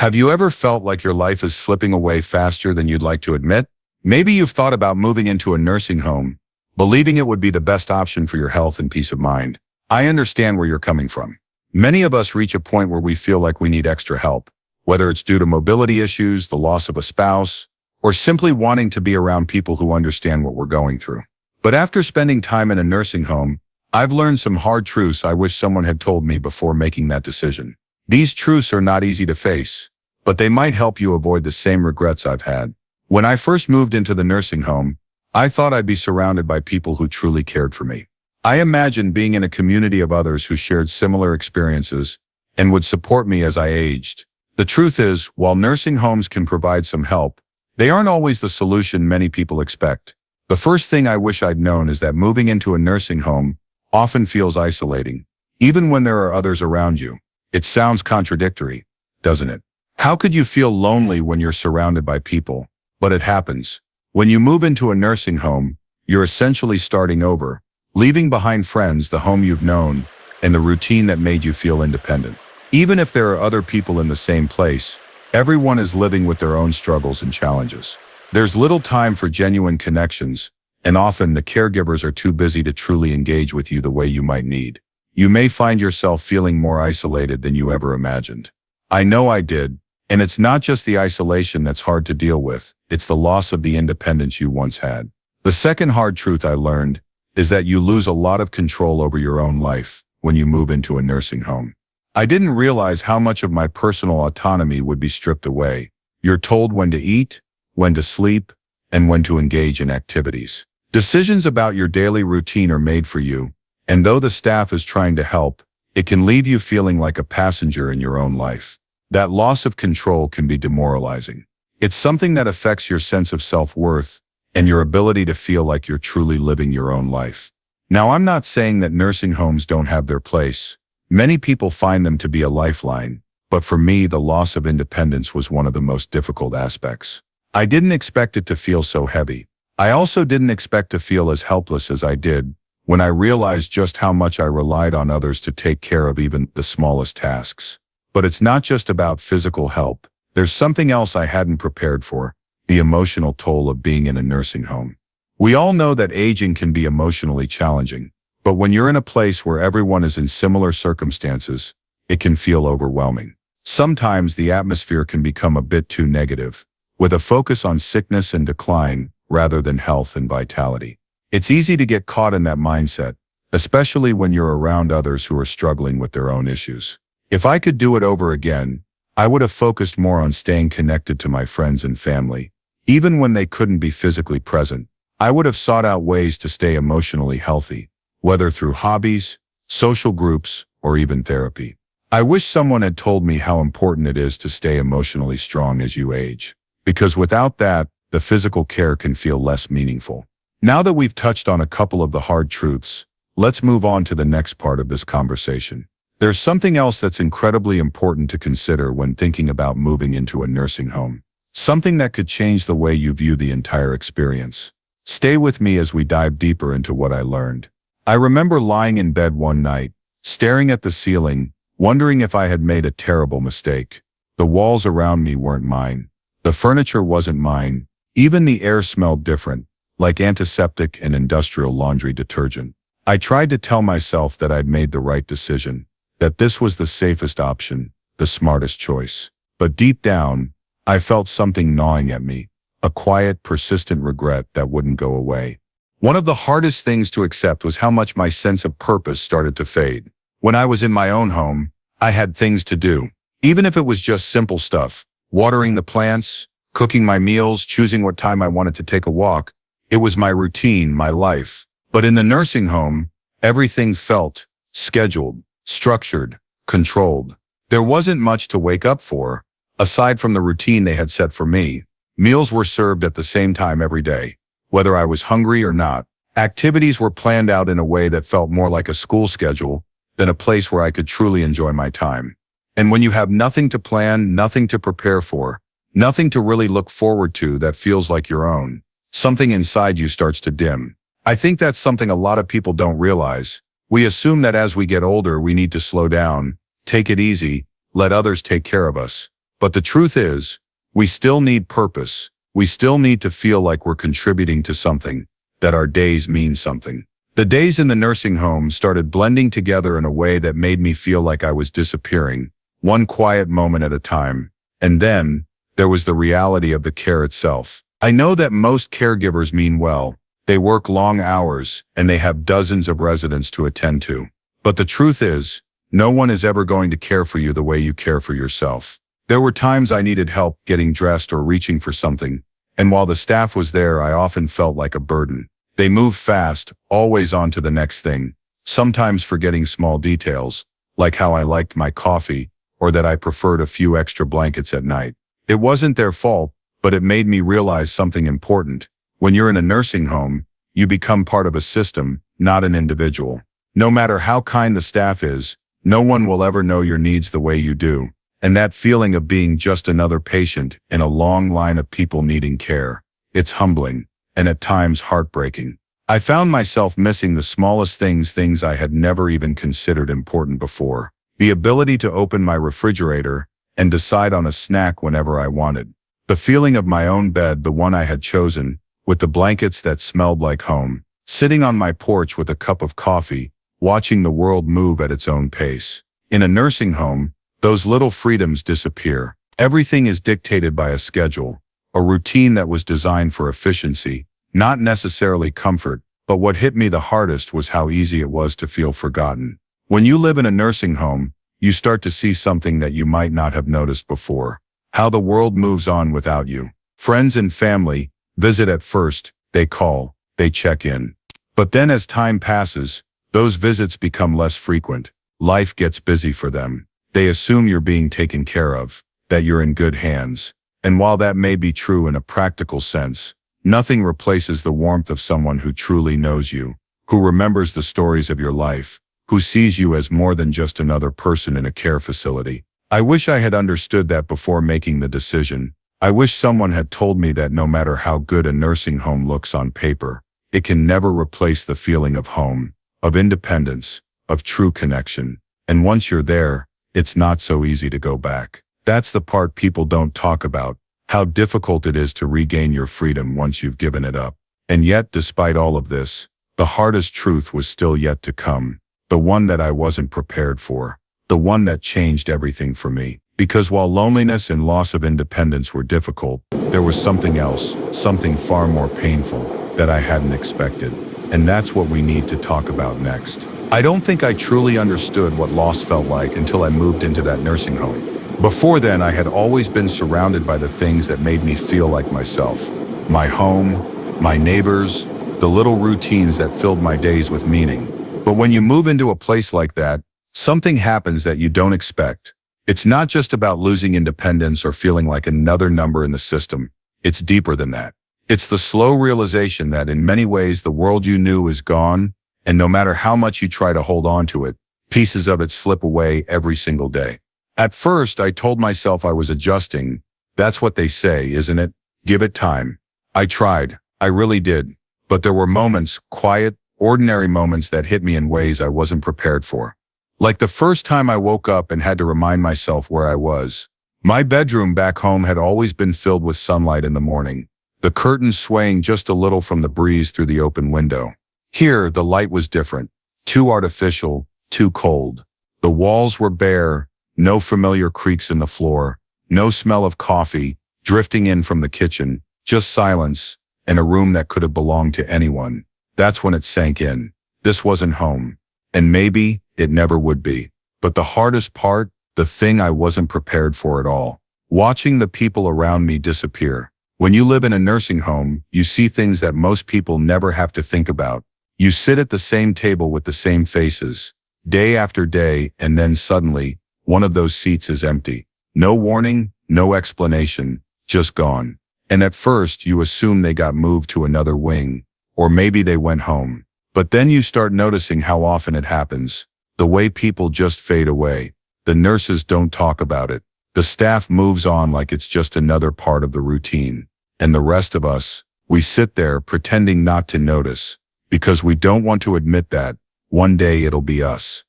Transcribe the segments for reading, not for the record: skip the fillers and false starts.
Have you ever felt like your life is slipping away faster than you'd like to admit? Maybe you've thought about moving into a nursing home, believing it would be the best option for your health and peace of mind. I understand where you're coming from. Many of us reach a point where we feel like we need extra help, whether it's due to mobility issues, the loss of a spouse, or simply wanting to be around people who understand what we're going through. But after spending time in a nursing home, I've learned some hard truths I wish someone had told me before making that decision. These truths are not easy to face, but they might help you avoid the same regrets I've had. When I first moved into the nursing home, I thought I'd be surrounded by people who truly cared for me. I imagined being in a community of others who shared similar experiences and would support me as I aged. The truth is, while nursing homes can provide some help, they aren't always the solution many people expect. The first thing I wish I'd known is that moving into a nursing home often feels isolating, even when there are others around you. It sounds contradictory, doesn't it? How could you feel lonely when you're surrounded by people? But it happens. When you move into a nursing home, you're essentially starting over, leaving behind friends, the home you've known, and the routine that made you feel independent. Even if there are other people in the same place, everyone is living with their own struggles and challenges. There's little time for genuine connections, and often the caregivers are too busy to truly engage with you the way you might need. You may find yourself feeling more isolated than you ever imagined. I know I did, and it's not just the isolation that's hard to deal with, it's the loss of the independence you once had. The second hard truth I learned is that you lose a lot of control over your own life when you move into a nursing home. I didn't realize how much of my personal autonomy would be stripped away. You're told when to eat, when to sleep, and when to engage in activities. Decisions about your daily routine are made for you, and though the staff is trying to help, it can leave you feeling like a passenger in your own life. That loss of control can be demoralizing. It's something that affects your sense of self-worth and your ability to feel like you're truly living your own life. Now, I'm not saying that nursing homes don't have their place. Many people find them to be a lifeline, but for me, the loss of independence was one of the most difficult aspects. I didn't expect it to feel so heavy. I also didn't expect to feel as helpless as I did when I realized just how much I relied on others to take care of even the smallest tasks. But it's not just about physical help. There's something else I hadn't prepared for, the emotional toll of being in a nursing home. We all know that aging can be emotionally challenging, but when you're in a place where everyone is in similar circumstances, it can feel overwhelming. Sometimes the atmosphere can become a bit too negative, with a focus on sickness and decline rather than health and vitality. It's easy to get caught in that mindset, especially when you're around others who are struggling with their own issues. If I could do it over again, I would have focused more on staying connected to my friends and family. Even when they couldn't be physically present, I would have sought out ways to stay emotionally healthy, whether through hobbies, social groups, or even therapy. I wish someone had told me how important it is to stay emotionally strong as you age, because without that, the physical care can feel less meaningful. Now that we've touched on a couple of the hard truths, let's move on to the next part of this conversation. There's something else that's incredibly important to consider when thinking about moving into a nursing home. Something that could change the way you view the entire experience. Stay with me as we dive deeper into what I learned. I remember lying in bed one night, staring at the ceiling, wondering if I had made a terrible mistake. The walls around me weren't mine. The furniture wasn't mine. Even the air smelled different, like antiseptic and industrial laundry detergent. I tried to tell myself that I'd made the right decision, that this was the safest option, the smartest choice. But deep down, I felt something gnawing at me, a quiet, persistent regret that wouldn't go away. One of the hardest things to accept was how much my sense of purpose started to fade. When I was in my own home, I had things to do, even if it was just simple stuff, watering the plants, cooking my meals, choosing what time I wanted to take a walk. It was my routine, my life. But in the nursing home, everything felt scheduled, structured, controlled. There wasn't much to wake up for, aside from the routine they had set for me. Meals were served at the same time every day, whether I was hungry or not. Activities were planned out in a way that felt more like a school schedule than a place where I could truly enjoy my time. And when you have nothing to plan, nothing to prepare for, nothing to really look forward to that feels like your own, something inside you starts to dim. I think that's something a lot of people don't realize. We assume that as we get older, we need to slow down, take it easy, let others take care of us. But the truth is, we still need purpose. We still need to feel like we're contributing to something, that our days mean something. The days in the nursing home started blending together in a way that made me feel like I was disappearing, one quiet moment at a time. And then, there was the reality of the care itself. I know that most caregivers mean well. They work long hours, and they have dozens of residents to attend to. But the truth is, no one is ever going to care for you the way you care for yourself. There were times I needed help getting dressed or reaching for something, and while the staff was there, I often felt like a burden. They moved fast, always on to the next thing, sometimes forgetting small details, like how I liked my coffee, or that I preferred a few extra blankets at night. It wasn't their fault, but it made me realize something important. When you're in a nursing home, you become part of a system, not an individual. No matter how kind the staff is, no one will ever know your needs the way you do. And that feeling of being just another patient in a long line of people needing care, it's humbling, and at times heartbreaking. I found myself missing the smallest things I had never even considered important before. The ability to open my refrigerator and decide on a snack whenever I wanted. The feeling of my own bed, the one I had chosen, with the blankets that smelled like home. Sitting on my porch with a cup of coffee, watching the world move at its own pace. In a nursing home, those little freedoms disappear. Everything is dictated by a schedule, a routine that was designed for efficiency, not necessarily comfort. But what hit me the hardest was how easy it was to feel forgotten. When you live in a nursing home, you start to see something that you might not have noticed before. How the world moves on without you. Friends and family visit at first, they call, they check in. But then as time passes, those visits become less frequent. Life gets busy for them. They assume you're being taken care of, that you're in good hands. And while that may be true in a practical sense, nothing replaces the warmth of someone who truly knows you, who remembers the stories of your life, who sees you as more than just another person in a care facility. I wish I had understood that before making the decision. I wish someone had told me that no matter how good a nursing home looks on paper, it can never replace the feeling of home, of independence, of true connection. And once you're there, it's not so easy to go back. That's the part people don't talk about, how difficult it is to regain your freedom once you've given it up. And yet, despite all of this, the hardest truth was still yet to come. The one that I wasn't prepared for. The one that changed everything for me. Because while loneliness and loss of independence were difficult, there was something else, something far more painful, that I hadn't expected. And that's what we need to talk about next. I don't think I truly understood what loss felt like until I moved into that nursing home. Before then, I had always been surrounded by the things that made me feel like myself. My home, my neighbors, the little routines that filled my days with meaning. But when you move into a place like that, something happens that you don't expect. It's not just about losing independence or feeling like another number in the system. It's deeper than that. It's the slow realization that in many ways the world you knew is gone, and no matter how much you try to hold on to it, pieces of it slip away every single day. At first, I told myself I was adjusting. That's what they say, isn't it? Give it time. I tried. I really did. But there were moments, quiet, ordinary moments that hit me in ways I wasn't prepared for. Like the first time I woke up and had to remind myself where I was. My bedroom back home had always been filled with sunlight in the morning, the curtains swaying just a little from the breeze through the open window. Here, the light was different, too artificial, too cold. The walls were bare, no familiar creaks in the floor, no smell of coffee drifting in from the kitchen, just silence, and a room that could have belonged to anyone. That's when it sank in. This wasn't home. And maybe it never would be. But the hardest part, the thing I wasn't prepared for at all, watching the people around me disappear. When you live in a nursing home, you see things that most people never have to think about. You sit at the same table with the same faces, day after day, and then suddenly, one of those seats is empty. No warning, no explanation, just gone. And at first, you assume they got moved to another wing, or maybe they went home. But then you start noticing how often it happens. The way people just fade away. The nurses don't talk about it. The staff moves on like it's just another part of the routine. And the rest of us, we sit there pretending not to notice, because we don't want to admit that one day it'll be us.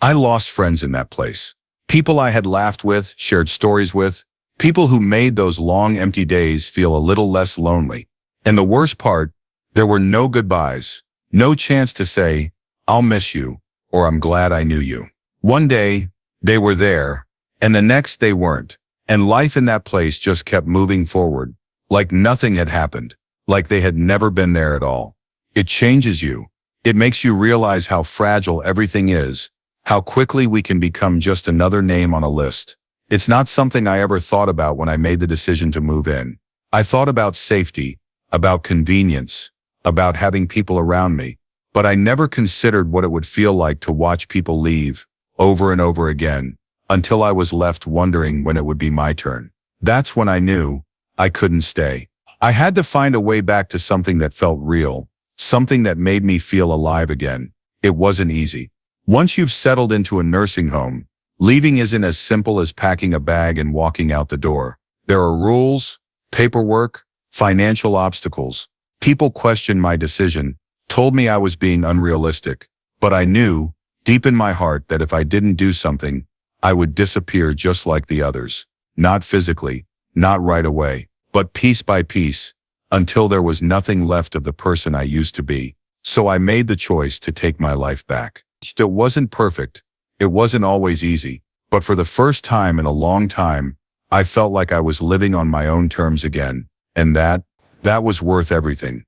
I lost friends in that place. People I had laughed with, shared stories with, People who made those long empty days feel a little less lonely. And the worst part, there were no goodbyes, no chance to say, I'll miss you, or I'm glad I knew you. One day, they were there, and the next they weren't. And life in that place just kept moving forward, like nothing had happened, like they had never been there at all. It changes you. It makes you realize how fragile everything is, how quickly we can become just another name on a list. It's not something I ever thought about when I made the decision to move in. I thought about safety, about convenience, about having people around me, but I never considered what it would feel like to watch people leave, over and over again, until I was left wondering when it would be my turn. That's when I knew I couldn't stay. I had to find a way back to something that felt real, something that made me feel alive again. It wasn't easy. Once you've settled into a nursing home, leaving isn't as simple as packing a bag and walking out the door. There are rules, paperwork, financial obstacles. People questioned my decision, told me I was being unrealistic, but I knew, deep in my heart, that if I didn't do something, I would disappear just like the others. Not physically, not right away, but piece by piece, until there was nothing left of the person I used to be. So I made the choice to take my life back. It wasn't perfect. It wasn't always easy, but for the first time in a long time, I felt like I was living on my own terms again, and that was worth everything.